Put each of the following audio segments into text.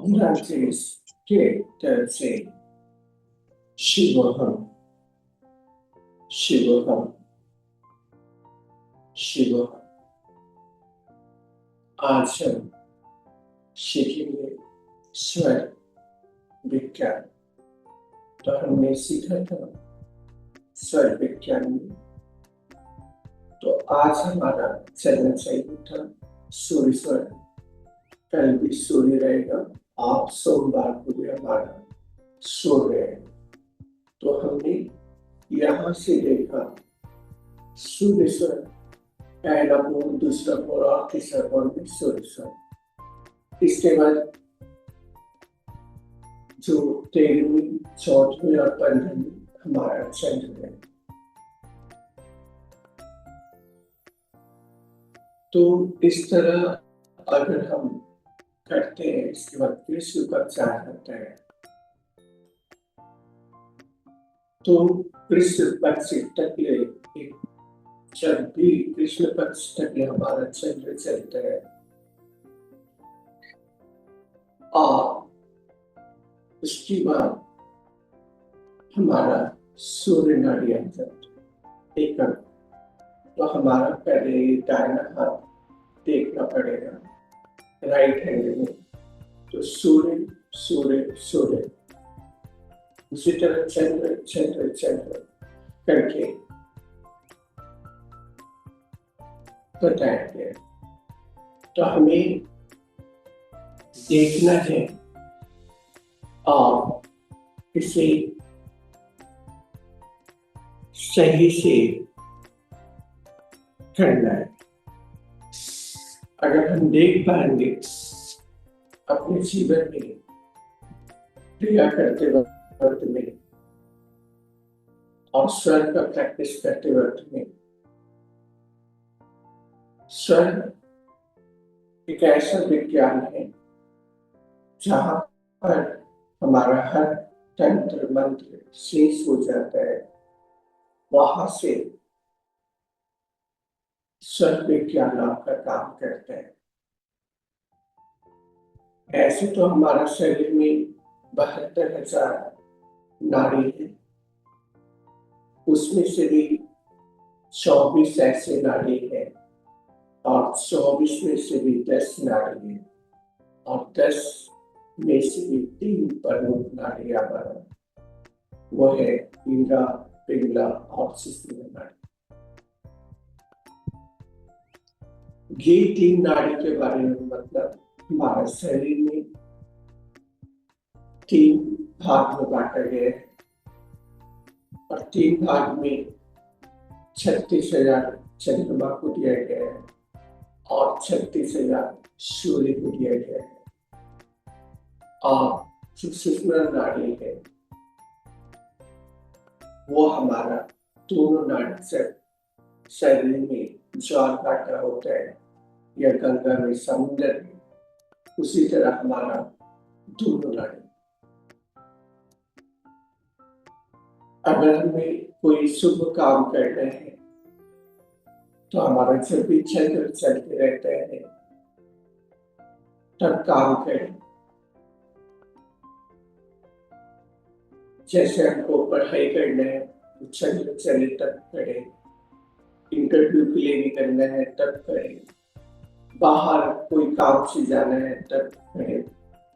ग्रांथिस के तरफ से शिवोहम शिवोहम शिवोहम। आज हम सीखेंगे स्वर विज्ञान। तो हमने सीखा था स्वर विज्ञान में, तो आज हमारा चलना चाहिए था सूर्य स्वर। कल भी सूर्य रहेगा और सोमवार को भी हमारा सूर्य है। तो हमने यहाँ से देखा सूर्य स्वर, पहला बोल, दूसरा बोल और तीसरा बोल में सूर्य स्वर। इसके बाद जो 13वीं, 14वीं और 15वीं हमारा चंद्र है। तो इस तरह अगर हम करते हैं, इसके बाद कृष्ण पक्ष आ जाता है। तो कृष्ण पक्ष तक जब भी कृष्ण पक्ष तक हमारा चंद्र चलता है और उसके बाद हमारा सूर्य नाड़ी आ जाता है। तो हमारा पहले दाहिना हाथ देखना पड़ेगा राइट हैंड में। तो सूर्य सूर्य सूर्य, उसी तरह चंद्र चंद्र चंद्र करके बताएंगे। तो हमें देखना है और इसे सही से करना है। अगर हम देख पाएंगे अपने जीवन में क्रिया करते वक्त में और स्वर का प्रैक्टिस करते वक्त में, स्वर एक ऐसा विज्ञान है जहां पर हमारा हर तंत्र मंत्र शेष हो जाता है। वहां से स्वर विज्ञान आपका काम करता है। ऐसे तो हमारा शरीर में 72,000 नाड़ी है, उसमें से भी 24 ऐसे नाड़ी है और 24 में से भी 10 नाड़ी है और 10 में से भी 3 प्रमुख नाड़ियां बना, वो है इंद्रा, पिंगला और सुषुम्ना नाड़ी। ये 3 नाड़ी के बारे में मतलब हमारे शरीर में 3 भाग में बांटा गया है और 3 भाग में 36,000 चंद्रमा को दिया गया है और 36,000 सूर्य को दिया गया है। और जो सुषुम्ना नाड़ी है वो हमारा दोनों नाड़ी से शरीर में ज्वार भाटा होता है या गंगा में, समुद्र में, उसी तरह हमारा दोनों नाड़ी। अगर हमें कोई शुभ काम करना है तो हमारा जब भी चंद्र चलते रहता है तब काम करें। जैसे हमको पढ़ाई करना है तो चंद्र चले तब करें, इंटरव्यू के लिए निकलना है तब करें, बाहर कोई काम से जाना है तब करें,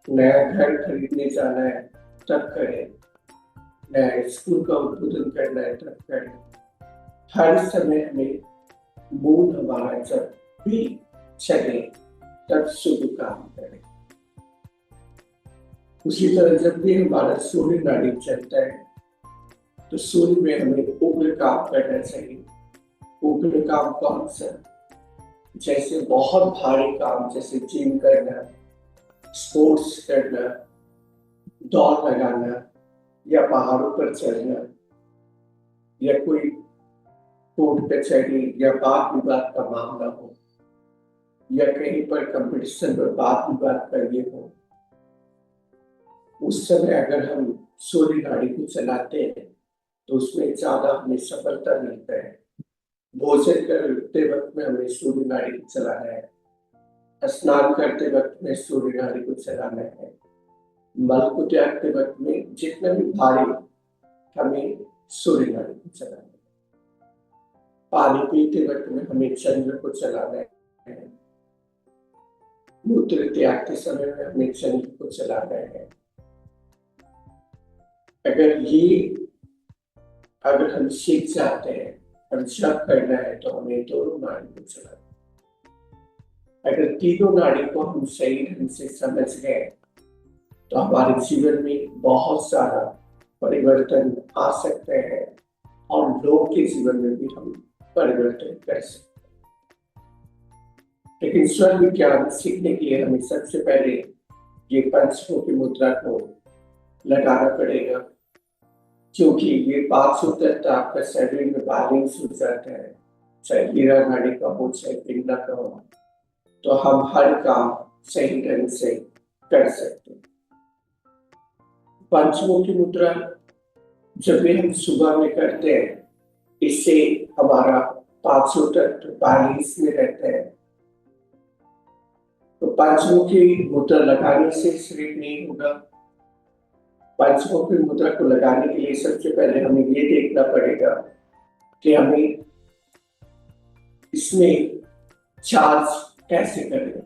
नया घर खरीदने जाना है तब करें, नया स्कूल का उद्घाटन करना है तब करें। हर समय हमें मूड हमारा जब भी चले तब शुभ काम करें। उसी तरह जब भी हमारा सूर्य नाड़ी चलता है तो सूर्य में हमें उग्र काम करना चाहिए। उग्र काम कौन सा? जैसे बहुत भारी काम, जैसे जिम करना, स्पोर्ट्स करना, दौड़ लगाना या पहाड़ों पर चढ़ना या कोई कोर्ट कचहरी या वाद विवाद का मामला हो या कहीं पर कंपटीशन में वाद विवाद का ये हो, उस समय अगर हम सूर्य नाड़ी को चलाते हैं तो उसमें ज्यादा हमें सफलता मिलता है। भोजन करते वक्त में हमें सूर्य नाड़ी को चलाना है, स्नान करते वक्त में सूर्य नाड़ी को चलाना है, मल को त्यागते वक्त में जितना भी भारी, हमें सूर्य नाड़ी को चलाना है। पानी पीते वक्त में हमें चंद्र को चलाना है। मूत्र त्यागते समय में हमें चंद्र को चलाना है। अगर हम सीख जाते हैं, हम जप करना है, तो हमें दोनों नाड़ी को चलाना है। अगर तीनों नाड़ी को हम सही ढंग से समझ गए, तो हमारे जीवन में बहुत सारा परिवर्तन आ सकते हैं और लोगों के जीवन में भी हम परिवर्तन कर सकते हैं। लेकिन स्वर विज्ञान सीखने के लिए हमें सबसे पहले ये पंचमुखी मुद्रा को लगाना पड़ेगा, क्योंकि ये 5 तत्व आपका शरीर में बैलेंस हो जाता है, चाहे हीरा नाड़ी का हो, चाहे पिंगला का हो, तो हम हर काम सही ढंग से कर सकते हैं। पंचमुखी मुद्रा जब भी हम सुबह में करते हैं, इससे हमारा 5 तत्व बैलेंस में रहते हैं। तो पंचमुखी मुद्रा लगाने से सिर्फ नहीं होगा। पंचमुखी मुद्रा को लगाने के लिए सबसे पहले हमें ये देखना पड़ेगा कि हमें इसमें चार्ज कैसे करें,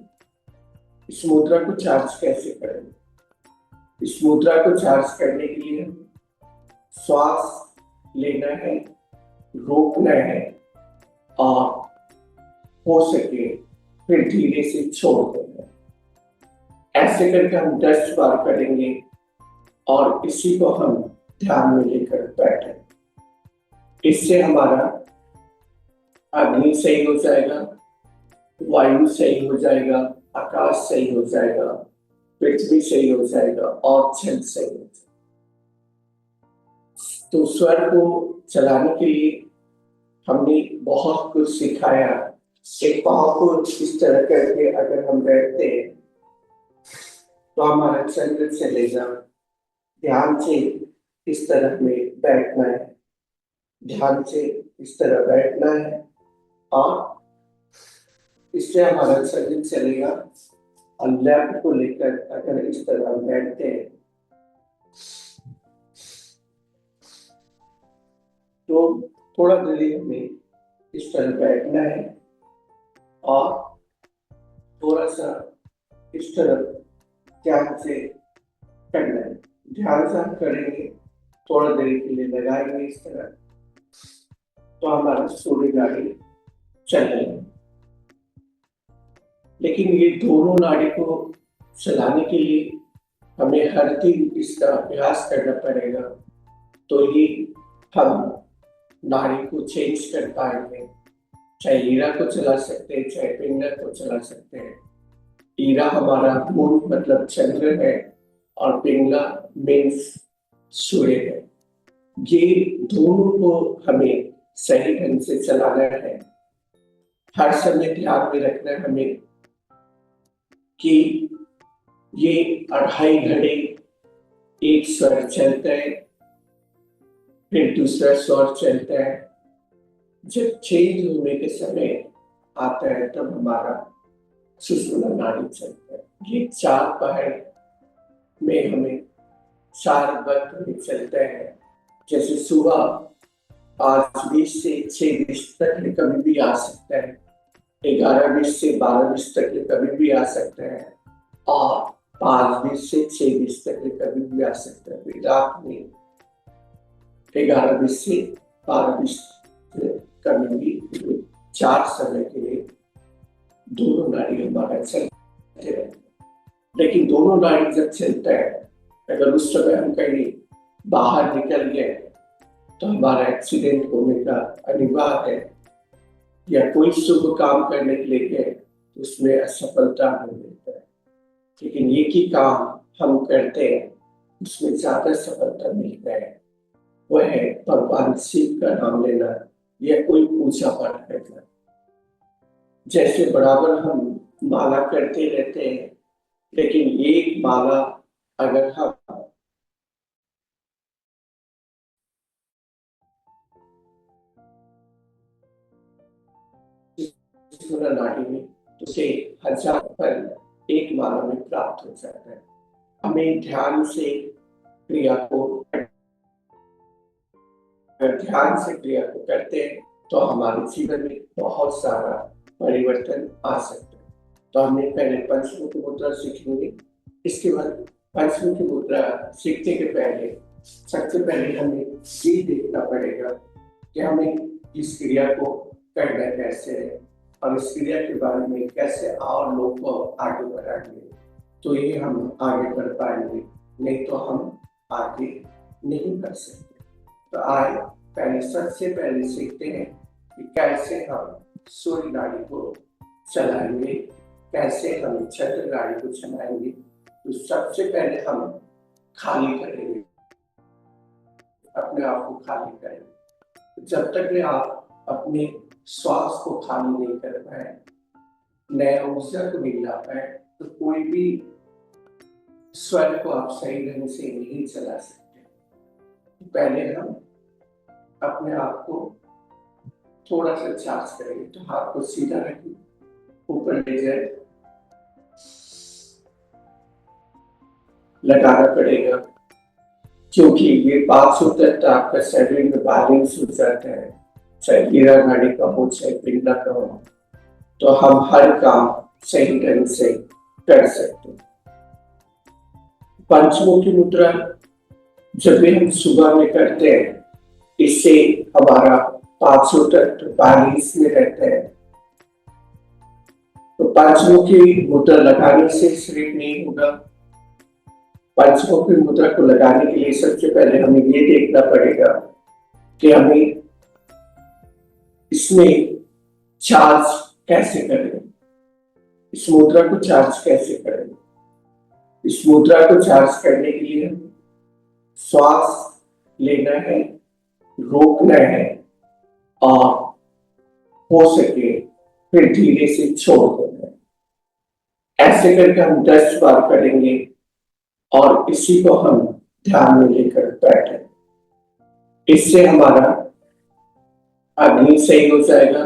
इस मुद्रा को चार्ज कैसे करें। इस मुद्रा को चार्ज करने के लिए श्वास लेना है, रोकना है और हो सके फिर धीरे से छोड़ देना है। ऐसे करके हम 10 बार करेंगे और इसी को हम ध्यान में लेकर बैठे। इससे हमारा अग्नि सही हो जाएगा, वायु सही हो जाएगा, आकाश सही हो जाएगा, पृथ्वी सही हो जाएगा और जल सही हो जाएगा। तो स्वर को चलाने के लिए हमने बहुत कुछ सिखाया। एक पाँव को इस तरह करके अगर हम बैठते हैं, तो हमारा चंद्र चलेगा। ध्यान से इस तरह में बैठना है, ध्यान से इस तरह बैठना है और इससे हमारा शरीर चलेगा। और लेफ्ट को लेकर अगर इस तरह बैठते हैं, तो थोड़ा देर हमें इस तरह बैठना है और थोड़ा सा इस तरह ध्यान से करना है। ध्यान से हम करेंगे, थोड़ा देर के लिए लगाएंगे इस तरह, तो हमारा सूर्य नाड़ी चलेगा। लेकिन ये दोनों नाड़ी को चलाने के लिए हमें हर दिन इसका अभ्यास करना पड़ेगा, तो ही हम नाड़ी को चेंज कर पाएंगे। चाहे हीरा को चला सकते हैं, चाहे पिंगला को चला सकते हैं। हीरा हमारा मूल मतलब चंद्र है और पिंगला मीन्स सूर्य है। ये दोनों को हमें सही ढंग से चलाना है। हर समय ध्यान में रखना है हमें कि ये 2.5 घड़े एक स्वर चलता है, फिर दूसरा स्वर चलता है। जब चेंज होने के समय आता है, तब हमारा सुषुम्ना नाड़ी चलता है। ये 4 पहर में हमें 4 वक्त में चलता है। जैसे सुबह 5:20 से 6:20 तक कभी भी आ सकता है, 11:20 से 12:20 तक कभी भी आ सकता है और 5:20 से 6:20 तक कभी भी आ सकता है। रात में 11:20 से 12:20 कभी भी 4 समय के लिए दोनों नाड़ी हमारा चलते रहते हैं। लेकिन दोनों नाड़ी जब चलता है, अगर उस समय हम कहीं बाहर निकल गए, तो हमारा एक्सीडेंट होने का अनिवार्य है, या कोई शुभ काम करने के लिए गए तो उसमें असफलता हो जाता है। लेकिन एक ही काम हम करते हैं, उसमें ज्यादा सफलता मिलता है। वह है भगवान शिव का नाम लेना या कोई पूजा पाठ करना। जैसे बराबर हम माला करते रहते हैं, लेकिन एक माला अगर हम नाड़ी में, तो उसे 1000 फल एक माला में प्राप्त हो जाता है। हमें ध्यान से क्रिया को करते हैं तो हमारे जीवन में बहुत सारा परिवर्तन आ सकता है। तो हमने पहले पंचमुखी मुद्रा सीखेंगे। इसके बाद पंचमुखी मुद्रा सीखने के पहले सबसे पहले हमें ये देखना पड़ेगा कि हमें इस क्रिया को करना कैसे है और इस क्रिया के बारे में कैसे और लोग को आगे बढ़ाएंगे, तो ये हम आगे बढ़ पाएंगे, नहीं तो हम आगे नहीं बढ़ सकते। तो आइए सबसे पहले सीखते हैं कि कैसे हम सूर्य नाड़ी को चलाएंगे, कैसे हम चंद्र नाड़ी को चलाएंगे। तो सबसे पहले हम खाली करेंगे, अपने आप को खाली करेंगे। जब तक कि आप अपने श्वास को खाली नहीं कर पाए, नया ऊर्जा को नहीं ला पाए, तो कोई भी स्वर को आप सही ढंग से नहीं चला सकते। पहले हम अपने आप को थोड़ा सा चार्ज करेंगे। तो हाथ को सीधा रखिए, ऊपर ले जाए, लगाना पड़ेगा, क्योंकि ये 500 तक आपका शरीर में बैलेंस हो जाता है, चाहे हीरा नाड़ी का हो चाहे पिंडा का हो, तो हम हर काम सही ढंग से कर सकते हैं। पंचमुखी मुद्रा जब भी हम सुबह में करते हैं, इससे हमारा 500 तक बैलेंस में रहता है। तो पंचमुखी मुद्रा लगाने से सिर्फ नहीं होगा। पंचमुखी मुद्रा को लगाने के लिए सबसे पहले हमें ये देखना पड़ेगा कि हमें इसमें चार्ज कैसे करें, इस मुद्रा को चार्ज कैसे करें। इस मुद्रा को चार्ज करने के लिए हमें श्वास लेना है, रोकना है और हो सके फिर धीरे से छोड़ देना है। ऐसे करके हम 10 बार करेंगे और इसी को हम ध्यान में लेकर बैठे। इससे हमारा अग्नि सही हो जाएगा,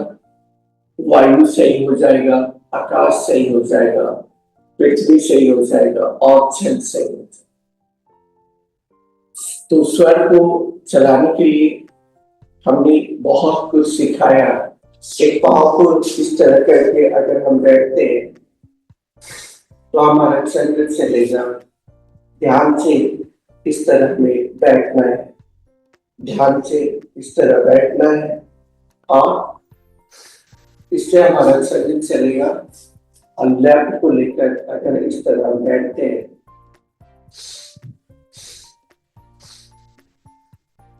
वायु सही हो जाएगा, आकाश सही हो जाएगा, पृथ्वी सही हो जाएगा और जल सही हो जाएगा। तो स्वर को चलाने के लिए हमने बहुत कुछ सिखाया। एक पाँव को इस तरह करके अगर हम बैठते हैं तो हमारा चंद्र चलेगा। ध्यान से इस तरह में बैठना है, ध्यान से इस तरह बैठना है और इससे हमारा शरीर चलेगा। और लेफ्ट को लेकर अगर इस तरह बैठते हैं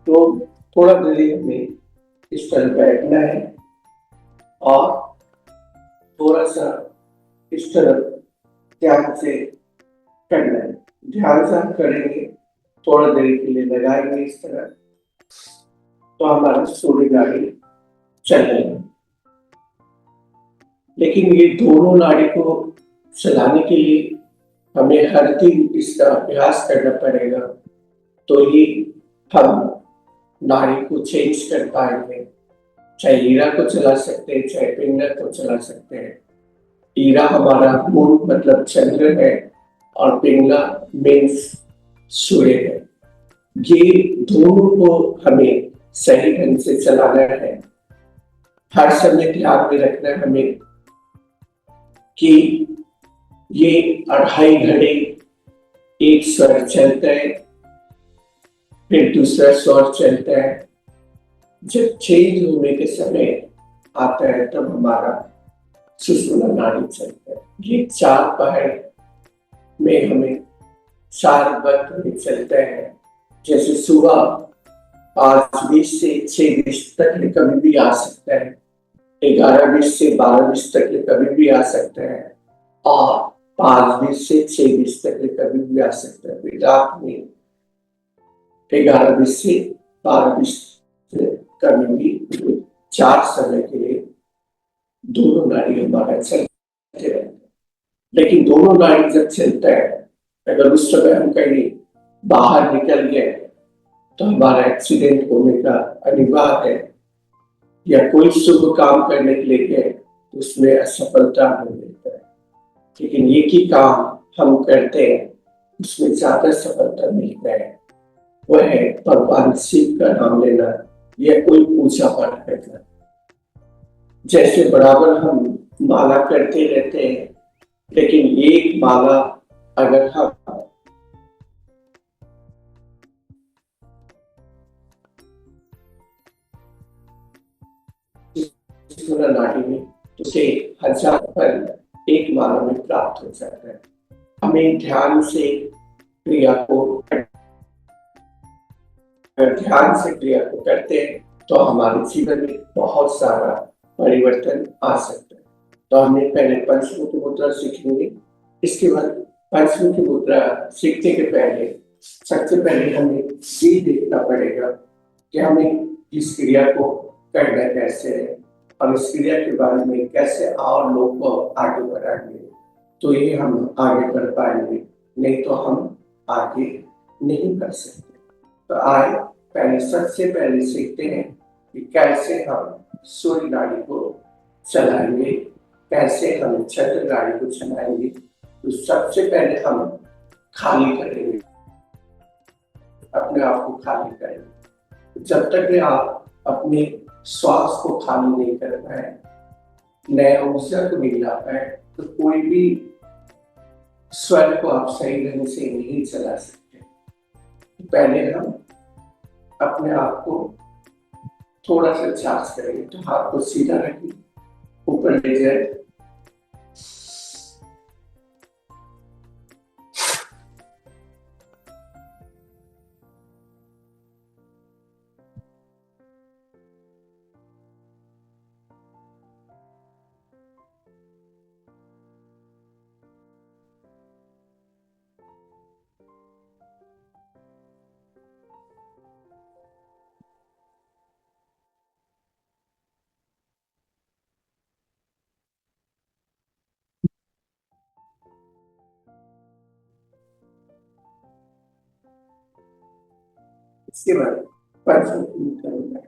तो थोड़ा देर में इस तरह बैठना है और थोड़ा सा इस तरह ध्यान से करना है। ध्यान से हम करेंगे, थोड़ा देर के लिए लगाएंगे इस तरह, तो हमारा सूर्य नाड़ी चलेगा। लेकिन ये दोनों नाड़ी को चलाने के लिए हमें हर दिन इसका अभ्यास करना पड़ेगा, तो ही हम नाड़ी को चेंज कर पाएंगे। चाहे हीरा को चला सकते हैं, चाहे पिंगला को चला सकते हैं। हीरा हमारा मूल मतलब चंद्र है और पिंगला मीन्स सूर्य है। ये दोनों को हमें सही ढंग से चलाना है। हर समय ध्यान में रखना है हमें कि ये 2.5 घड़े एक स्वर चलता है, फिर दूसरा स्वर चलता है। जब चेंज होने के समय आता है तब हमारा सुषुम्ना नाड़ी चलता है। ये 4 पहर में हमें 4 वक्त में चलता है। जैसे सुबह 5:20 से 6:20 तक कभी भी आ सकता है, 11:20 से 12:20 तक कभी भी आ सकता है और 5:20 से 6:20 तक कभी भी आ सकता है। फिर रात में 11:20 से 12:20 कभी भी 4 समय के लिए दोनों नाड़ी हमारा चलते रहते हैं। लेकिन दोनों नाड़ी जब चलता है, अगर उस समय हम कहीं बाहर निकल गए तो हमारा एक्सीडेंट होने का अनिवार्य है, या कोई शुभ काम करने के लिए गए तो उसमें असफलता हो जाता है। लेकिन एक ही काम हम करते हैं उसमें ज्यादा सफलता मिलता है वह है भगवान शिव का नाम लेना या कोई पूजा पाठ करना। जैसे बराबर हम माला करते रहते हैं, लेकिन एक माला अगर हम त्रिपुरा नाडी में तो उसे हजार फल एक माला में प्राप्त हो जाता है। हमें ध्यान से क्रिया को अगर ध्यान से क्रिया को करते हैं तो हमारे जीवन में बहुत सारा परिवर्तन आ सकता है। तो हमें पहले पंचमुखी मुद्रा सीखेंगे। इसके बाद पंचमुखी मुद्रा सीखने के पहले सबसे पहले हमें ये देखना पड़ेगा कि हमें इस क्रिया को करना कैसे है और इस क्रिया के बारे में कैसे और लोग को आगे बढ़ाएंगे, तो ये हम आगे बढ़ पाएंगे, नहीं तो हम आगे नहीं बढ़ सकते। तो आए पहले सबसे पहले सीखते हैं कि कैसे हम सूर्य नाड़ी को चलाएंगे, कैसे हम चंद्र नाड़ी को चलाएंगे। तो सबसे पहले हम खाली करेंगे, अपने आप को खाली करेंगे। जब तक कि आप अपने श्वास को खाली नहीं कर पाए, नया ऊर्जा को नहीं ला पाए, तो कोई भी स्वर को आप सही ढंग से नहीं चला सकते। पहले हम अपने आप को थोड़ा सा चार्ज करेंगे। तो हाथ को सीधा रखिए, ऊपर ले जाए, इसके बाद पंचमुखी करेंगे।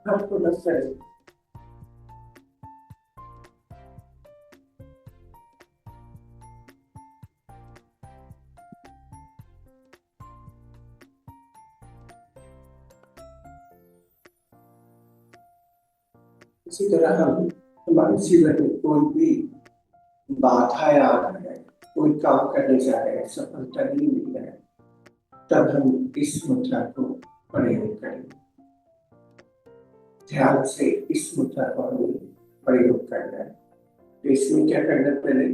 आपको लगता है इसी तरह हम हमारे जीवन में कोई भी बाधाएं आ रही है, कोई काम करने जा रहे हैं, सफलता नहीं मिल रहा है, तब हम इस मुद्रा को प्रयोग करें। ध्यान से इस मुद्रा को हमें प्रयोग करना है। तो इसमें क्या करना, पहले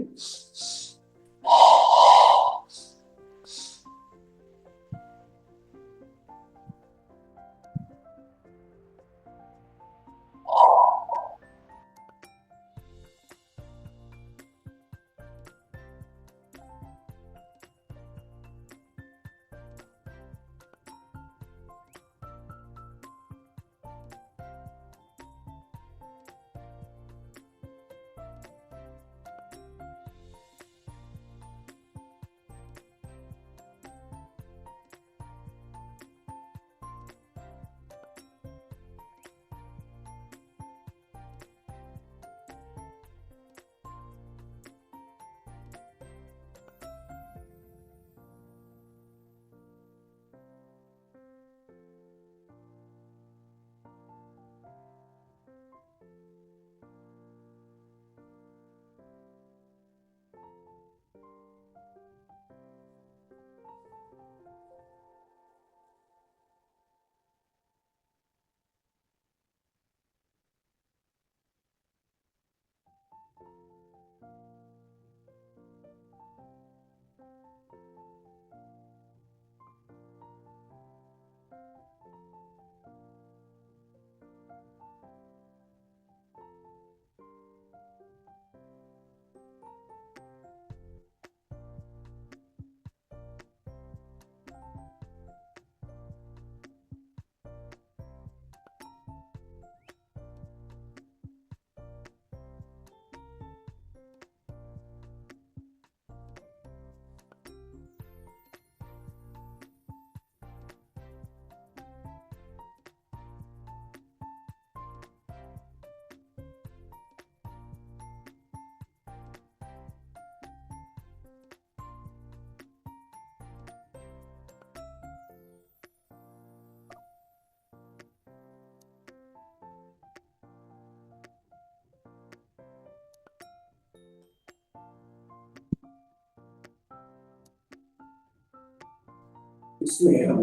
इसमें हम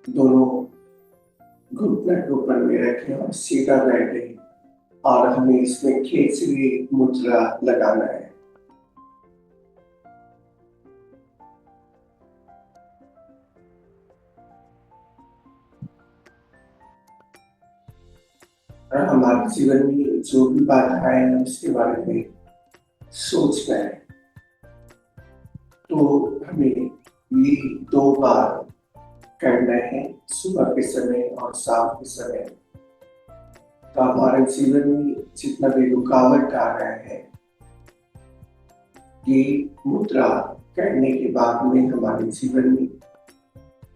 दोनों घुटने के ऊपर में रखें और सीधा बैठे और हमें इसमें केसरी मुद्रा लगाना है। और हमारे जीवन में जो भी बाधाएं हैं उसके बारे में सोचना है। तो हमें ये 2 बार करना है, सुबह के समय और शाम के समय। तो हमारे जीवन में जितना भी रुकावट आ रहा है, ये मुद्रा करने के बाद में हमारे जीवन में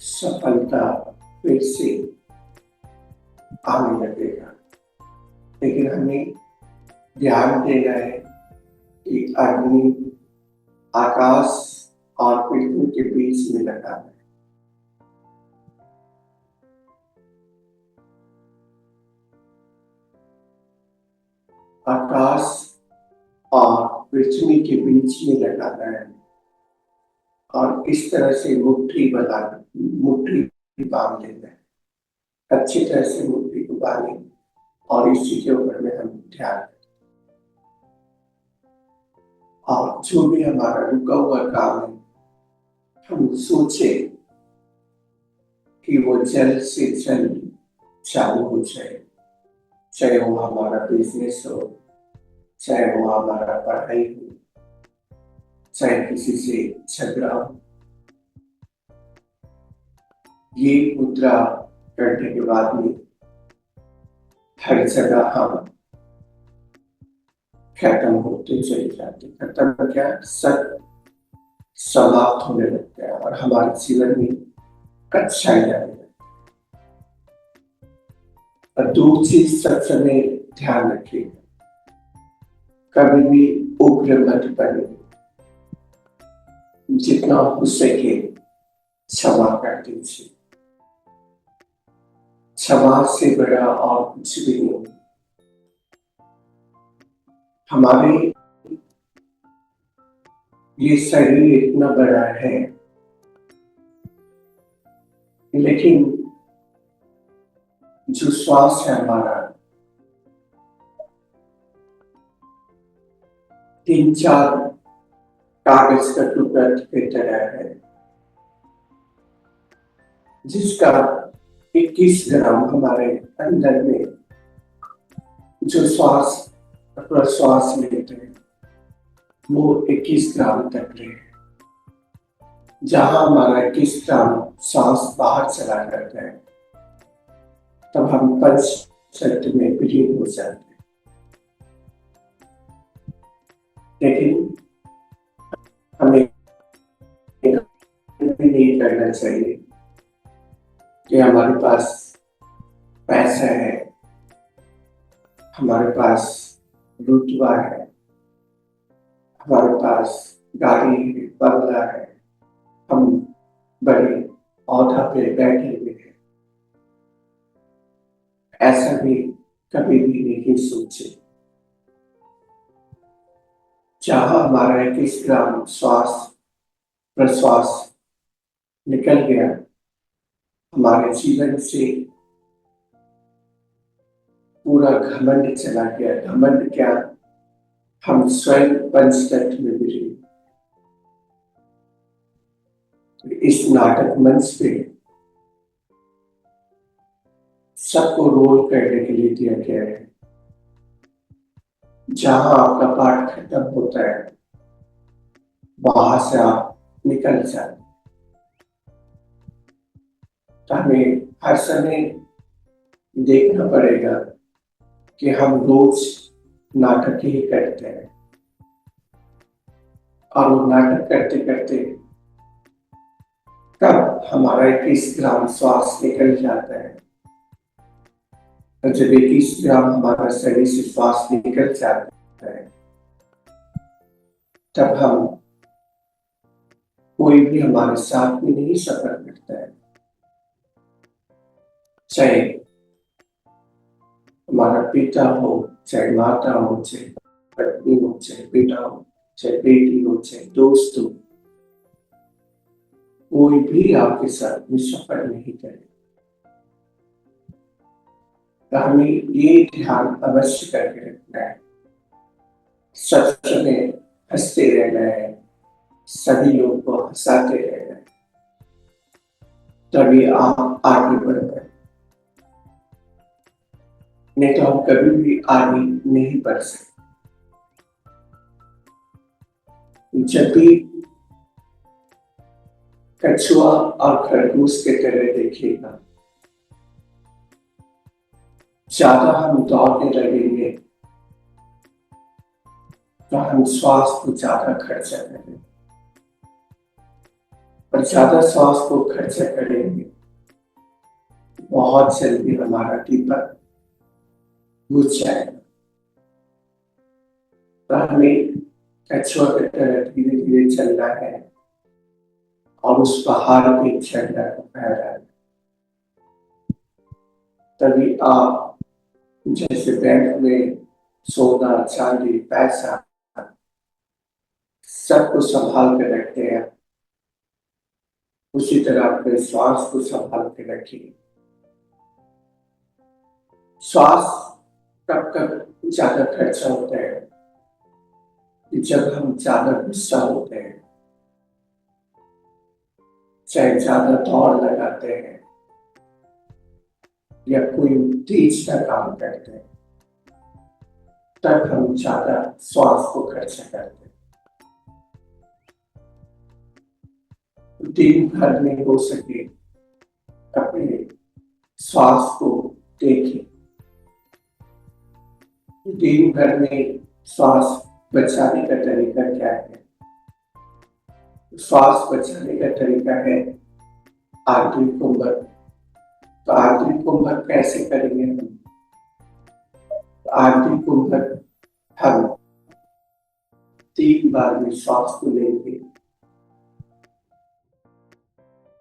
सफलता फिर से आने लगेगा। लेकिन हमें ध्यान देना है कि अग्नि आकाश और पृथ्वी के बीच में लगाना है। आकाश और पृथ्वी के बीच में लगाना है और इस तरह से मुट्ठी बांध लेना है। अच्छी तरह से मुट्ठी को बांधे और इसी के ऊपर में हम ध्यान दें। और जो भी हमारा रुका हुआ काम है, हम सोचे कि वो जल्द से जल्द चालू हो जाए, चाहे वो हमारा बिजनेस हो, चाहे वो हमारा पढ़ाई हो, चाहे किसी से झगड़ा हो। ये मुद्रा करने के बाद में हर जगह हम खत्म होते चले जाते, खत्म क्या सब समाप्त होने लगता है और हमारे जीवन में अच्छाई आने लगती है। और दूसरी चीज सब समय ध्यान रखिएगा, कभी भी उग्र मत बने, जितना हो सके क्षमा कर दीजिए। क्षमा से बड़ा और कुछ भी नहीं। हमारे ये शरीर इतना बड़ा है, लेकिन जो श्वास है हमारा 3-4 कागज का टुकड़ा की तरह है, जिसका 21 ग्राम हमारे अंदर में जो श्वास प्रश्वास लेते हैं वो 21 ग्राम तक रहे। जहां हमारा 21 ग्राम सांस बाहर चला जाता है, तब हम पंच तत्व में विलीन हो जाते हैं। लेकिन हमें नहीं करना चाहिए कि हमारे पास पैसा है, हमारे पास रुतबा है, हमारे पास गाड़ी है, बंगला है, हम बड़े औहदा पे बैठे हुए हैं। ऐसा भी कभी भी नहीं सोचे। जहां हमारा 21 ग्राम श्वास प्रश्वास निकल गया, हमारे जीवन से पूरा घमंड चला गया। घमंड क्या, हम स्वयं पंचतत्व में मिले। इस नाटक मंच पे सबको रोल करने के लिए दिया गया है। जहां आपका पाठ खत्म होता है, वहां से आप निकल जाते। तो हमें हर समय देखना पड़ेगा कि हम रोज नाटक ही करते हैं, और वो नाटक करते करते तब हमारा 21 ग्राम श्वास निकल जाता है। और जब 21 ग्राम हमारा शरीर से श्वास निकल जाता है, तब हम कोई भी हमारे साथ में नहीं सफर करता है। चाहे हमारा पिता हो, चाहे माता हो, चाहे पत्नी हो, चाहे बेटा हो, चाहे बेटी हो, चाहे दोस्त हो, कोई भी आपके साथ में सफर नहीं करे। तो हमें ये ध्यान अवश्य करके रखना है, सब समय हंसते रहना है, सभी लोग को हंसाते रहना है, तभी आप आगे बढ़ पाए। नहीं तो हम कभी भी आगे नहीं बढ़ सकते। जब भी कछुआ और खरगोश के तरह देखिएगा, ज्यादा हम दौड़ने लगेंगे तो हम श्वास को ज्यादा खर्चा करेंगे, और ज्यादा श्वास को खर्चा करेंगे, बहुत जल्दी हमारा दीपक बुझ जाएगा। तो हमें कछुआ की तरह धीरे धीरे चलना है और उस पहाड़ पे चढ़ना को फहराना है। तभी आप जैसे बैंक में सोना, चांदी, पैसा सबको संभाल कर रखते हैं, उसी तरह अपने श्वास को संभाल के रखिए। श्वास तब तक ज्यादा खर्चा होता है कि जब हम ज्यादा गुस्सा होते हैं, चाहे ज्यादा दौड़ लगाते हैं या कोई तेज का काम करते हैं, तब हम ज्यादा श्वास को खर्चा करते हैं। दिन भर में हो सके अपने श्वास को देखें। दिन भर में श्वास बचाने का तरीका क्या है? श्वास बचाने का तरीका है आंतरिक कुंभक। तो आंतरिक कुंभक कैसे करेंगे हम? आंतरिक कुंभक हम 3 बार में श्वास को लेंगे।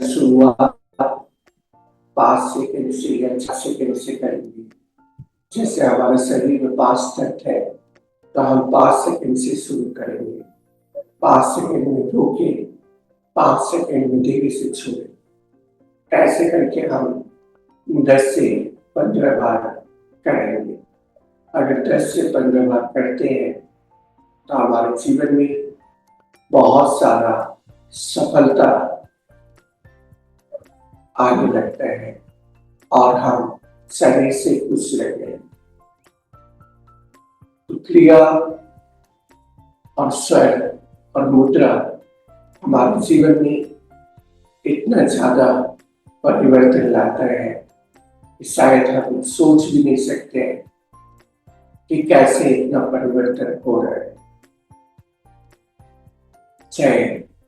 शुरुआत 5 सेकंड से या 6 सेकंड से करेंगे। जैसे हमारे शरीर में 5 तक है तो हम 5 सेकंड से शुरू करेंगे। 5 सेकंड में रोके, 5 सेकंड में धीरे से छोड़े। ऐसे करके हम 10 से 15 बार करेंगे। अगर 10 से 15 बार करते हैं तो हमारे जीवन में बहुत सारा सफलता आने लगता है और हम शरीर से खुश रहते हैं। तो क्रिया और स्वर और मुद्रा हमारे जीवन में इतना ज्यादा परिवर्तन लाता है कि शायद हम सोच भी नहीं सकते कि कैसे इतना परिवर्तन हो रहा है। चाहे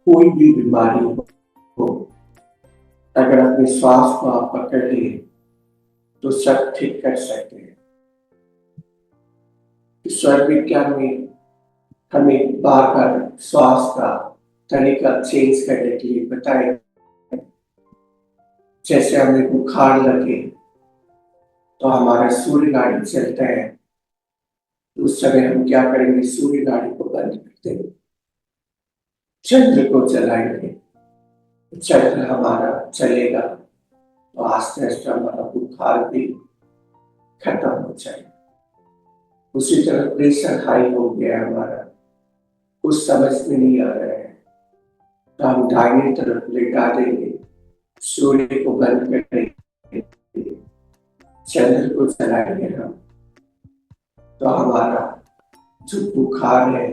कोई भी बीमारी हो, अगर अपने श्वास को आप पकड़ लिए तो सब ठीक कर सकते हैं। स्वर विज्ञान में हमें बार बार श्वास का तरीका चेंज करने के लिए बताया। जैसे हमें बुखार लगे तो हमारा सूर्य नाड़ी चलता है, तो उस समय हम क्या करेंगे? सूर्य नाड़ी को बंद कर देंगे, चंद्र को चलाएंगे। चंद्र हमारा चलेगा तो आस्ते आस्ते हमारा बुखार भी खत्म हो जाएगा। उसी तरह प्रेशर हाई हो गया हमारा, कुछ समझ में नहीं आ रहा है, तो हम दाहिनी तरफ लेटा देंगे, सूर्य को बंद करेंगे, चंद्र को चलाएंगे हम, तो हमारा जो बुखार है,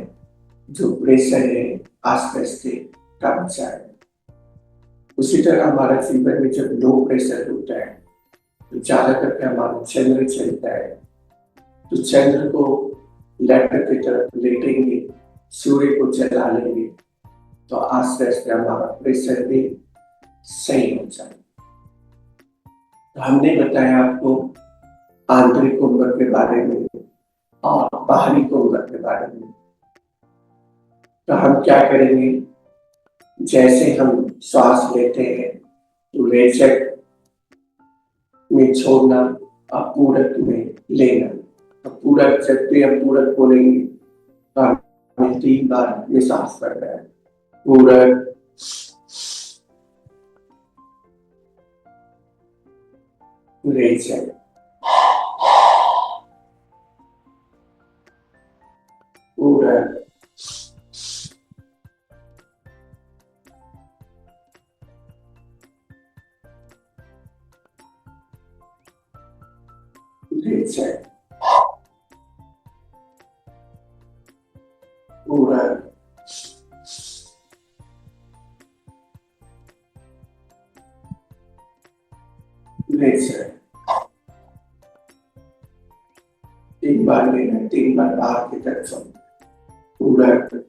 जो प्रेशर है, आस्ते आस्ते कम जाएगा। उसी तरह हमारा जीवन में जब लो प्रेशर होता है तो ज्यादा करके हमारा चंद्र चलता है, तो चंद्र को लेफ्ट की तरफ लेटेंगे, सूर्य को चला लेंगे, तो आस्ते आस्ते हमारा प्रेशर भी सही हो जाएगा। तो हमने बताया आपको आंतरिक कुंभक के बारे में और बाहरी कुंभक के बारे में। तो हम क्या करेंगे? जैसे हम श्वास लेते हैं तो रेचक में छोड़ना और पूरक में लेना। तो पूरक, जब भी हम पूरक बोलेंगे तो हमें 3 बार में सांस पड़ता है। पूरक, रेचक, पूरक, रेचक, पूरक, रेचक। 3 बार लेना, 3 बार बाहर की तरफ छोड़ना। पूरक,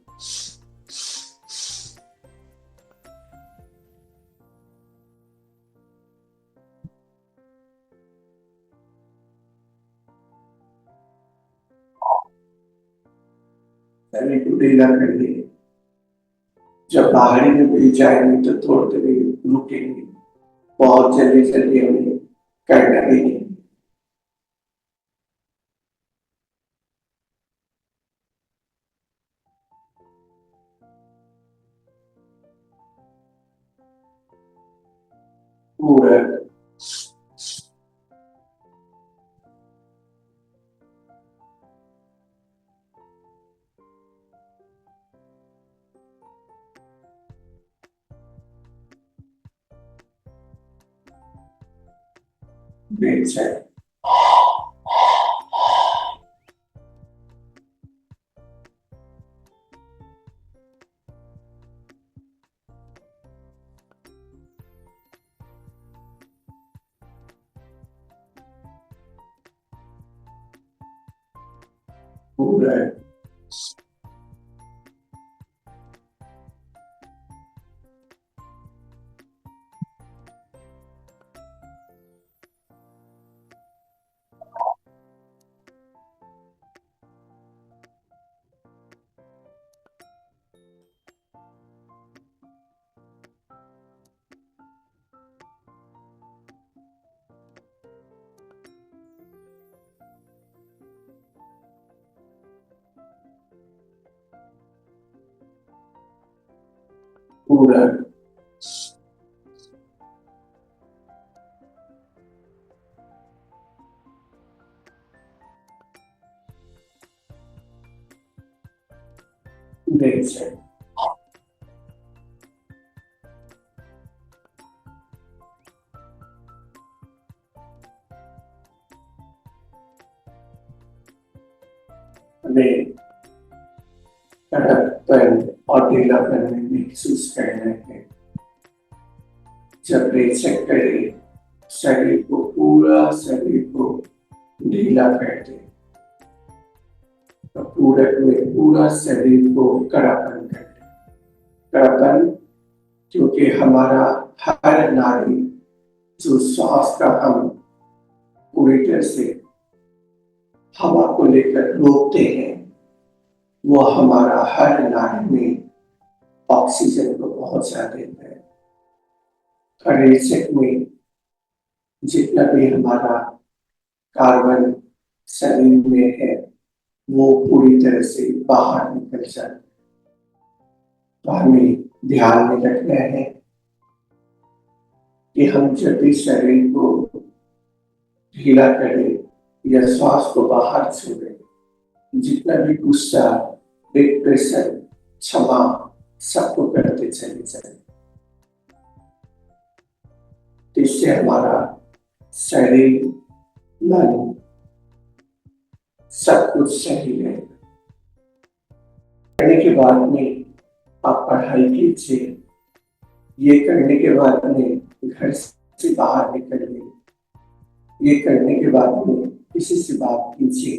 शरीर को ढीला कर लिए। जब बाहरी में भी जाएंगे तो थोड़ी देर रुकेंगे, बहुत जल्दी जल्दी हमें करना भी नहीं। पूरक, बेचैन, पूरक, पूरक, बेचैन, हमें कड़कपन और ढीलापन में महसूस करना है। जब बेचैन करे, शरीर को पूरा शरीर को ढीला कर दे, तो पूरक में पूरा शरीर को कड़ापन कर दे। कड़ापन क्योंकि हमारा हर नाड़ी जो श्वास का हम पूरी तरह से हवा को लेकर रोकते हैं, वो हमारा हर नाड़ी में ऑक्सीजन को पहुंचा देता है। रेचक में जितना भी हमारा कार्बन शरीर में है वो पूरी तरह से बाहर निकल जाए। तो हमें ध्यान में रखना है कि हम जब भी शरीर को ढीला करें या श्वास को बाहर छोड़ें, जितना भी गुस्सा, डिप्रेशन, क्षमा सबको करते चले जाए। इससे हमारा शरीर, मन सब कुछ सही रहेगा। करने के बाद में आप पढ़ाई कीजिए, ये करने के बाद में घर से बाहर निकलिए, ये करने के बाद में किसी से बात कीजिए,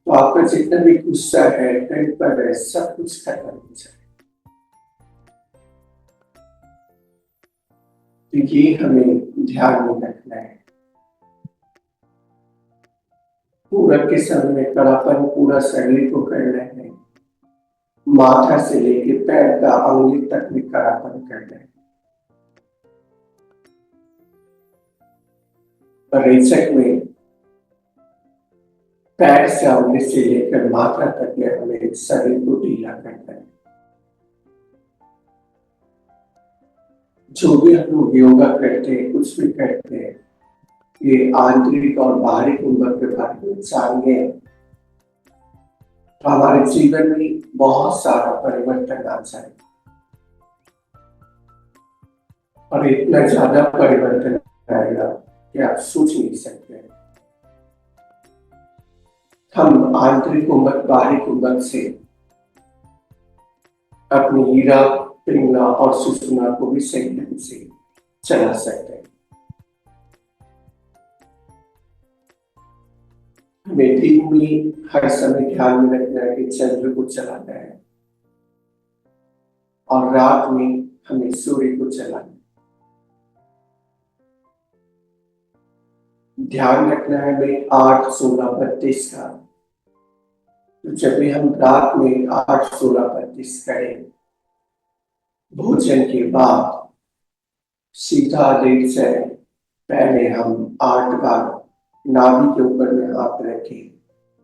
तो आपका जितना भी गुस्सा है, टेंपर है, सब कुछ खत्म हो जाए। तो ये हमें ध्यान में रखना है। पूरक के समय में कड़ापन पूरा शरीर को करना है, माथा से लेकर पैर का अंगुली तक में कड़ापन करना है। रेचक में पैर से अंगुली से लेकर माथा तक में हमें शरीर को ढीला करना है। जो भी हम लोग योगा करते हैं, कुछ भी करते हैं, ये आंतरिक और बाहरी कुंभक के बारे में जानिए, तो हमारे जीवन में बहुत सारा परिवर्तन आ जाए। और इतना ज्यादा परिवर्तन आएगा कि आप सोच नहीं सकते। हम आंतरिक कुंभक बाहरी कुंभक से अपनी हीरा, पिंगला और सुषुम्ना को भी सही ढंग से चला सकते हैं। हमें दिन में हर समय ध्यान में रखना है कि चंद्र को चलाना है और रात में हमें सूर्य को चलाना है। ध्यान रखना है भाई 8, 16, 32 का। तो जब भी हम रात में 8, 16, 32 करें, भोजन के बाद सीधा लेट जाए, पहले हम 8 बार नाभि के ऊपर में हाथ रखें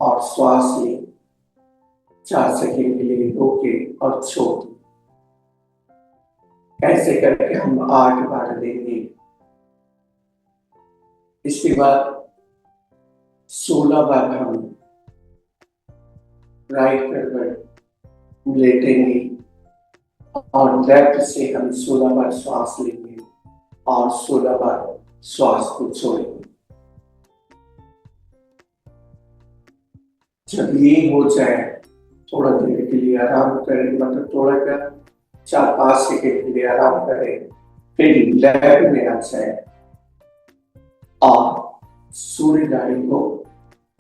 और श्वास लें, 4 सेकंड के लिए रोके और छोड़ दें। ऐसे करके हम 8 बार लेंगे। इसके बाद 16 बार हम राइट करवट लेटेंगे और लेफ्ट से हम 16 बार श्वास लेंगे और 16 बार श्वास को छोड़ेंगे। जब ये हो जाए थोड़ा देर के लिए आराम करें, मतलब थोड़ा क्या 4-5 सेकेंड के लिए आराम करें, फिर लेफ्ट में आ जाए और सूर्य नाड़ी को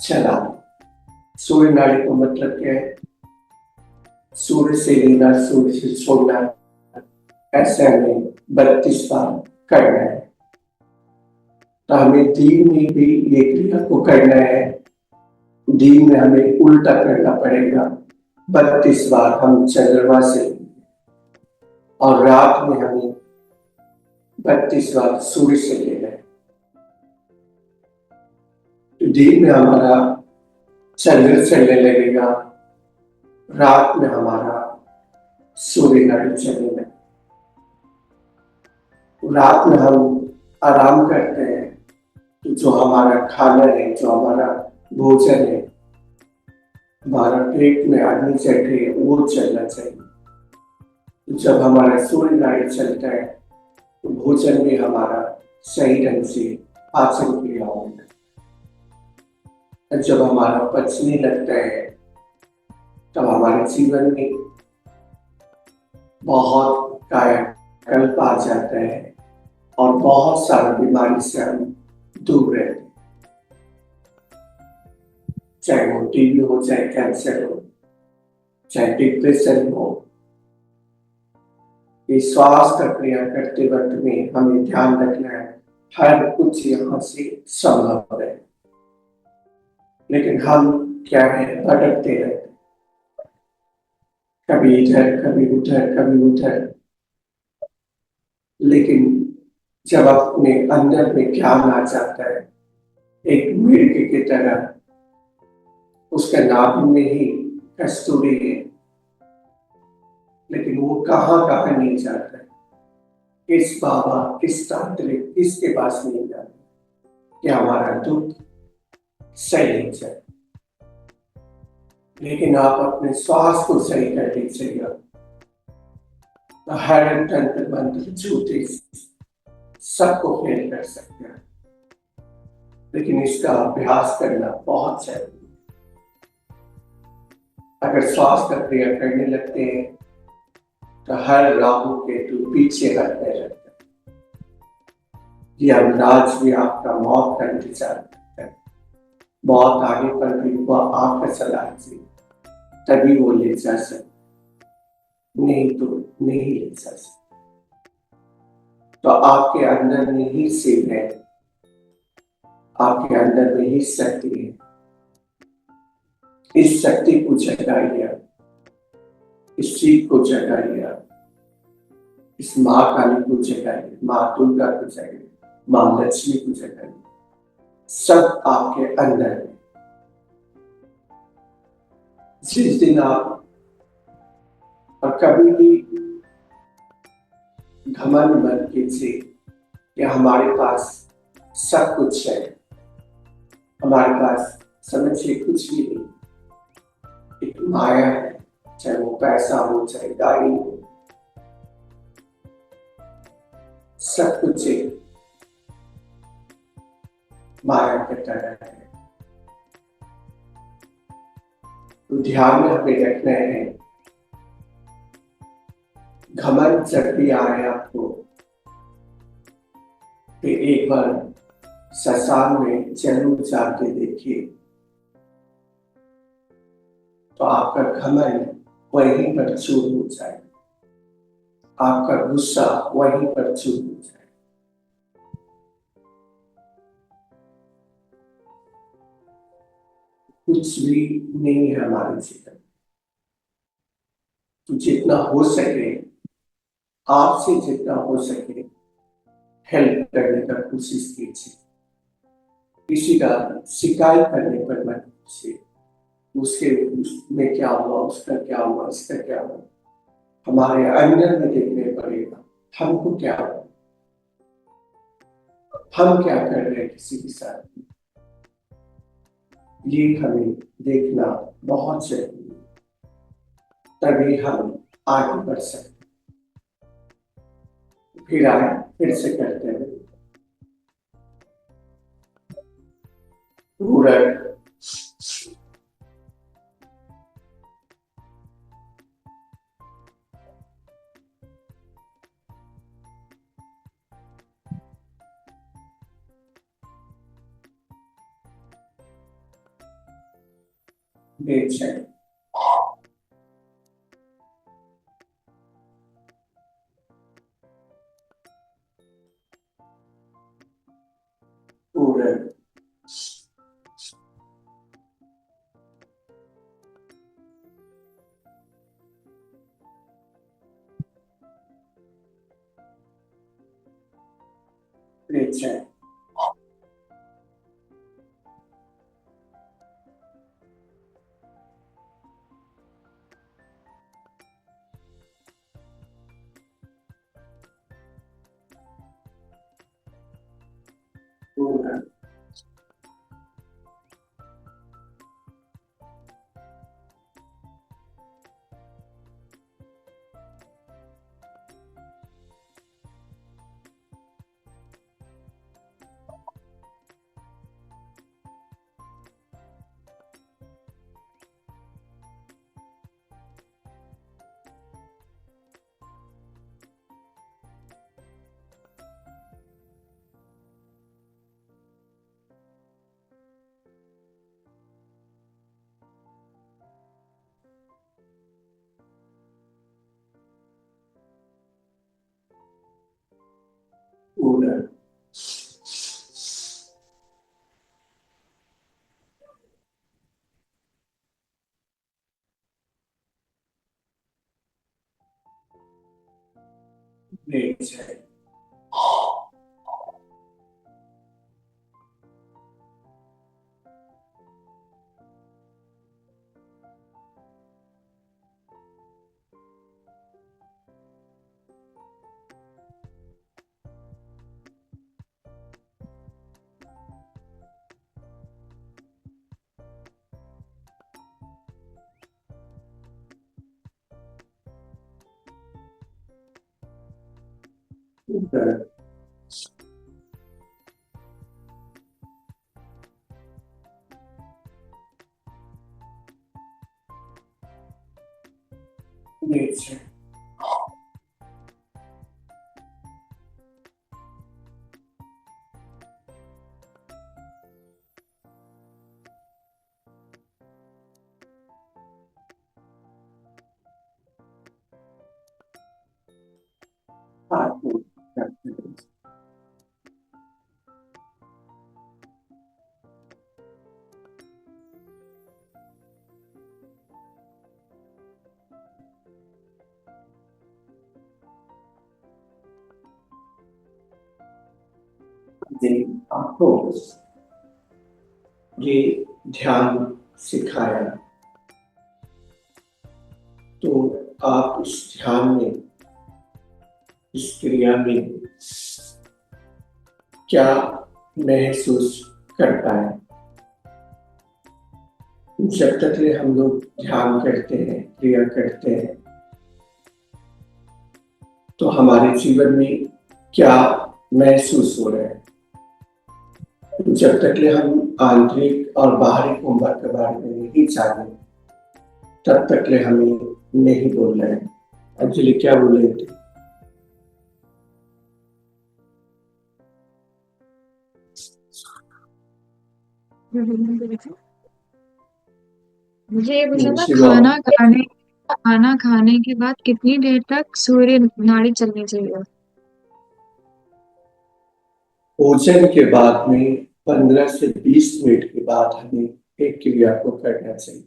चला। सूर्य नाड़ी को मतलब क्या है? सूर्य से लेना, सूर्य से छोड़ना। ऐसे हमें 32 बार करना है। तो हमें दिन में भी ये क्रिया को करना है। दिन में हमें उल्टा करना पड़ेगा। 32 बार हम चंद्रमा से और रात में हमें 32 बार सूर्य से लेना है। तो दिन में हमारा चंद्र चलने लगेगा, रात में हमारा सूर्य नाड़ी चलेगा। रात में हम आराम करते हैं तो जो हमारा खाना है, जो हमारा भोजन है, हमारा पेट में अग्नि चढ़ रही है, वो चलना चाहिए। तो जब हमारा सूर्य नाड़ी चलता है तो भोजन भी हमारा सही ढंग से पाचन क्रिया होगा। जब हमारा पचने लगता है तब हमारे जीवन में बहुत कायाकल्प आ जाता है और बहुत सारा बीमारी से हम दूर रहते हैं। चाहे वो टीबी हो, चाहे कैंसर हो, चाहे डिप्रेशन हो। ये श्वास का क्रिया करते वक्त में हमें ध्यान रखना है, हर कुछ यहाँ से संभव है, लेकिन हम क्या है, भटकते रहते, कभी इधर कभी उधर कभी उधर। लेकिन जब अपने अंदर में ज्ञान आ जाता है, एक मिर्ग की तरह, उसका नाभि में ही कस्तूरी है, लेकिन वो कहाँ कहाँ नहीं जाता है, किस बाबा, किस तांत्रिक, किसके पास नहीं जाता कि हमारा दुख सही हो जाए। लेकिन आप अपने श्वास को सही कर लीजिएगा तो हर तंत्र मंत्र झूठे सबको फेल कर सकते हैं। लेकिन इसका अभ्यास करना बहुत जरूरी है। अगर श्वास का क्रिया करने लगते हैं तो हर राहु केतु पीछे हटने लगते हैं। यमराज भी आपका मौत का इंतजार करता है। मौत आने पर भी वह आपका सलाह से तभी वो ले जा सकते, नहीं तो नहीं ले जा सकते। तो आपके अंदर में ही शिव है, आपके अंदर में ही शक्ति है। इस शक्ति को जगाइए, इस चीज को जगाइए, इस माँ काली को जगाइए, माँ दुर्गा को जगाइए, माँ लक्ष्मी को जगाइए। सब आपके अंदर है। जिस दिन आप और कभी भी घमंड मत कीजिए कि हमारे पास सब कुछ है, हमारे पास समझिए कुछ भी नहीं। एक माया है, चाहे वो पैसा हो, चाहे गाड़ी हो, सब कुछ एक माया की तरह है। तो ध्यान में हमें रखना है, घमंड जब भी आए आपको तो एक बार शशांक में जरूर जाके देखिए, तो आपका घमंड वहीं पर चूर हो जाए, आपका गुस्सा वहीं पर चूर हो जाए। कुछ भी नहीं है हमारे जीवन। तो जितना हो सके, आपसे जितना हो सके हेल्प करने का कोशिश कीजिए। किसी का शिकायत करने पर मत पूछिए, उसके में क्या हुआ, उसका क्या हुआ, इसका क्या हुआ। हमारे अंदर में देखने पड़ेगा, हमको क्या, हम क्या कर रहे हैं किसी के साथ, ये हमें देखना बहुत जरूरी है, तभी हम आगे बढ़ सकते। फिर आए, फिर से करते हैं पूरक, बेचैन, पूरक, बेचैन, पूरक, पूरक, बेचैन, पूरक, बेचैन, आत्म करते हैं। दिन आपको ये ध्यान सिखाया, तो आप इस ध्यान में, इस क्रिया में क्या महसूस कर पाए। जब तक ये हम लोग ध्यान करते हैं, क्रिया करते हैं, तो हमारे जीवन में क्या महसूस हो रहा है। जब तक ले हम आंतरिक और बाहरी कुंभक के बारे में नहीं जाने, तब तक ले हमें नहीं बोलना है। अंजलि क्या बोले थे? मुझे ये पूछना था, शिवा, खाना खाने के बाद कितनी देर तक सूर्य नाड़ी चलनी चाहिए? भोजन के बाद में 15 से 20 मिनट के बाद हमें एक क्रिया को करना चाहिए।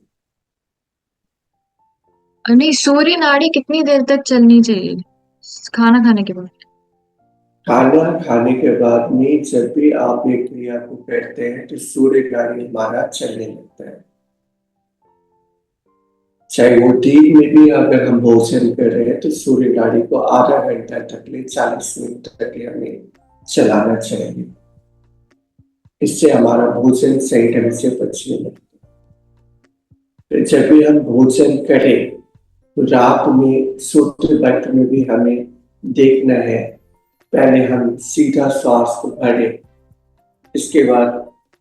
नहीं, सूर्य नाड़ी कितनी देर तक चलनी चाहिए खाना खाने के बाद? खाना खाने के बाद में जब भी आप एक क्रिया को करते हैं, तो सूर्य नाड़ी हमारा चलने लगता है। चाहे वो दिन में भी अगर हम भोजन कर रहे हैं तो सूर्य नाड़ी को आधा घंटा तक ले 40 मिनट तक ले हमें चलाना चाहिए। इससे हमारा भोजन सही ढंग से पचने लगता है। जब भी हम भोजन करें तो रात में सोते वक्त में भी हमें देखना है, पहले हम सीधा श्वास को भरें, इसके बाद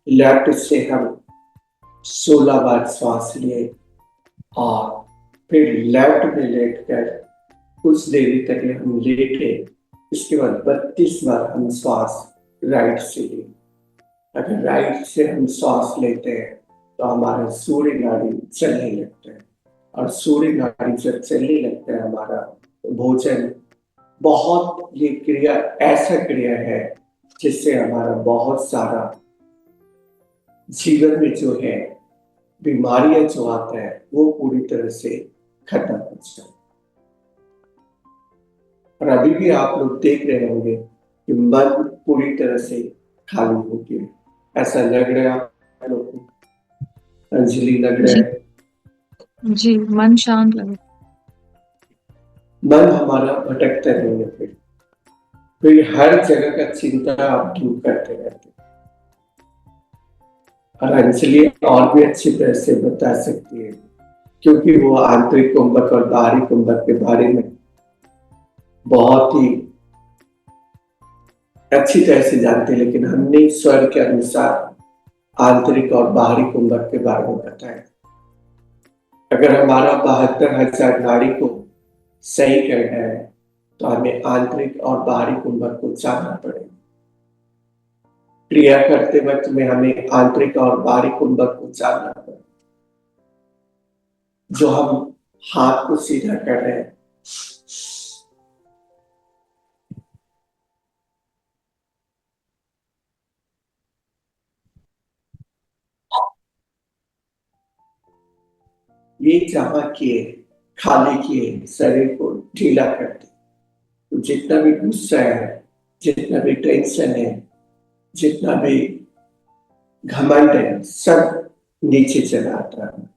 लेफ्ट से हम 16 बार श्वास लें और फिर लेफ्ट में लेटकर कुछ देरी तक हम लेटे, इसके बाद 32 बार हम श्वास राइट से लें। अगर राइट से हम श्वास लेते हैं तो हमारा सूर्य नाड़ी चलने लगता है, और सूर्य नाड़ी जब चलने लगता है हमारा भोजन, बहुत ये क्रिया ऐसा क्रिया है जिससे हमारा बहुत सारा जीवन में जो है बीमारियां जो आता है वो पूरी तरह से खत्म हो जाए। और अभी भी आप लोग देख रहे होंगे कि मन पूरी तरह से खाली हो गया, ऐसा लग रहा है आप लोग को? अंजलि, लग रहा जी है? जी, मन शांत लगे। मन हमारा भटकता नहीं है, फिर हर जगह का चिंता आप दूर करते रहते हैं। और अंजलि और भी अच्छी तरह से बता सकती है, क्योंकि वो आंतरिक कुंभक और बाहरी कुंभक के बारे में बहुत ही अच्छी तरह से जानते हैं। लेकिन हमने स्वर के अनुसार आंतरिक और बाहरी कुंभक के बारे में बताया। अगर हमारा 72,000 नाड़ी को सही करना है तो हमें आंतरिक और बाहरी कुंभक को जानना पड़ेगा। क्रिया करते वक्त में हमें आंतरिक और बाहरी कुंभक को जानना पड़ेगा। जो हम हाथ को सीधा कर रहे हैं, ये जमा किए, खाली किए शरीर को ढीला करते, तो जितना भी गुस्सा है, जितना भी टेंशन है, जितना भी घमंड है, सब नीचे चला आता है।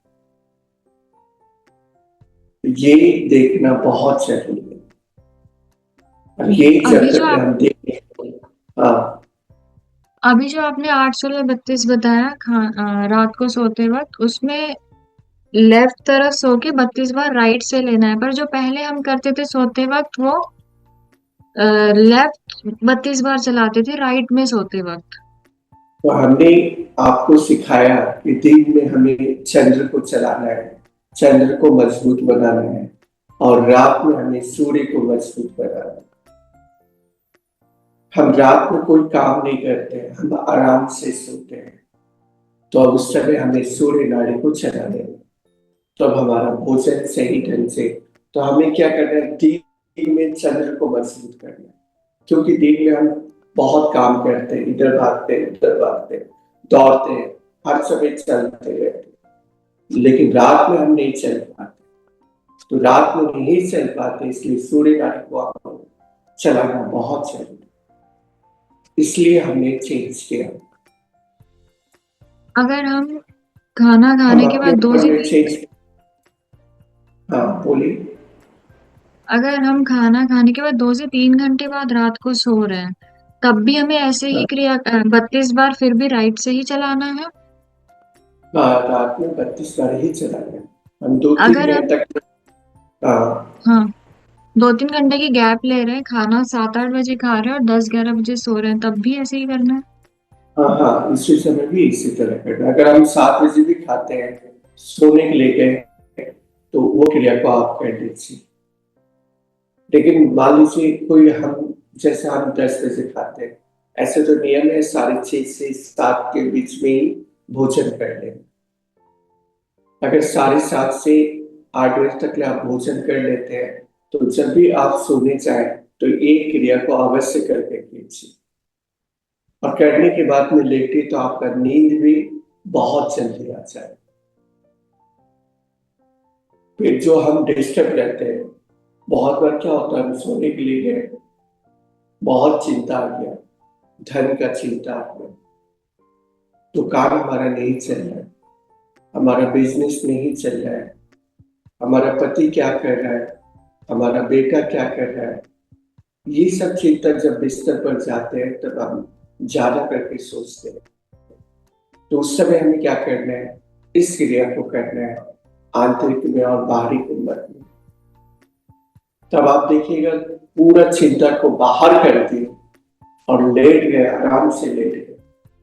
ये देखना बहुत जरूरी है, और ये जब अभी जो तक आप हम देखें। हाँ, अभी जो आपने 8 16 32 बताया रात को सोते वक्त, उसमें लेफ्ट तरफ सो के 32 बार राइट से लेना है, पर जो पहले हम करते थे सोते वक्त, वो लेफ्ट 32 बार चलाते थे राइट में सोते वक्त। तो हमने आपको सिखाया कि दिन में हमें चंद्र को चलाना है, चंद्र को मजबूत बनाना है, और रात में हमें सूर्य को मजबूत बनाना है। हम रात में कोई काम नहीं करते, हम आराम से सोते हैं, तो अब उस समय हमें सूर्य नाड़ी को चलाने है। तो अब हमारा भोजन सही ढंग से, तो हमें क्या करना है, दिन में चंद्र को मजबूत करना है, क्योंकि दिन में हम बहुत काम करते हैं, इधर भागते हैं, उधर भागते हैं, दौड़ते हैं, हर समय चलते रहते हैं, लेकिन रात में हम नहीं चल पाते। तो रात में नहीं चल पाते, इसलिए सूर्य नाड़ी को आपको चलाना बहुत जरूरी है, इसलिए हमने चेंज किया। अगर हम खाना हम खाने के अपने बाद दो ऊपर से में तीन चेंज। हाँ, बोलिए। अगर हम खाना खाने के बाद 2 से 3 घंटे बाद रात को सो रहे हैं, तब भी हमें ऐसे ही हाँ, क्रिया 32 बार फिर भी राइट से ही चलाना है। रात में 32 बार ही चलाना है। हम दो तीन अगर हम घंटे तक। हाँ, हाँ 2 3 घंटे की गैप ले रहे हैं, खाना 7 8 बजे खा रहे हैं और 10 11 बजे सो रहे हैं, तब भी ऐसे ही करना है। हाँ, हाँ, इसी समय भी इसी तरह करना है। अगर हम 7 बजे भी खाते हैं, सोने के लिए गए, तो वो क्रिया को आप कर दीजिए। लेकिन मान लीजिए कोई हम, जैसे हम 10 बजे खाते हैं, ऐसे तो नियम है 6:30 से 7 के बीच में ही भोजन कर लें। अगर 7:30 से 8 बजे तक आप भोजन कर लेते हैं, तो जब भी आप सोने जाए तो एक क्रिया को अवश्य करके कीजिए, और करने के बाद में लेटे तो आपका नींद भी बहुत जल्दी आ जाए। फिर जो हम डिस्टर्ब रहते हैं, बहुत बार क्या होता है, हम सोने के लिए गए, बहुत चिंता आ गया, धन का चिंता आ गया, तो काम हमारा नहीं चल रहा है, हमारा बिजनेस नहीं चल रहा है, हमारा पति क्या कर रहा है, हमारा बेटा क्या कर रहा है, ये सब चिंतन जब बिस्तर पर जाते हैं तब हम ज्यादा करके सोचते हैं। तो उस समय हमें क्या करना है, इस क्रिया को करना है, आंतरिक में और बाहरी कुंडल में। तब आप देखिएगा पूरा चिंता को बाहर कर दिए और लेट गए, आराम से लेट गए।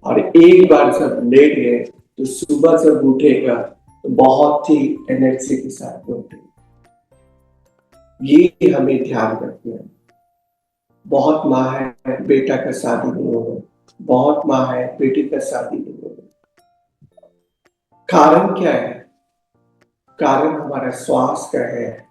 और एक बार जब लेट गए तो सुबह जब उठेगा तो बहुत ही एनर्जी के साथ उठेगा। ये हमें ध्यान रखना है। बहुत माँ है बेटा का शादी नहीं होगा, बहुत माँ है बेटी का शादी नहीं होगा। कारण क्या है? कारण हमारा स्वास्थ्य का है,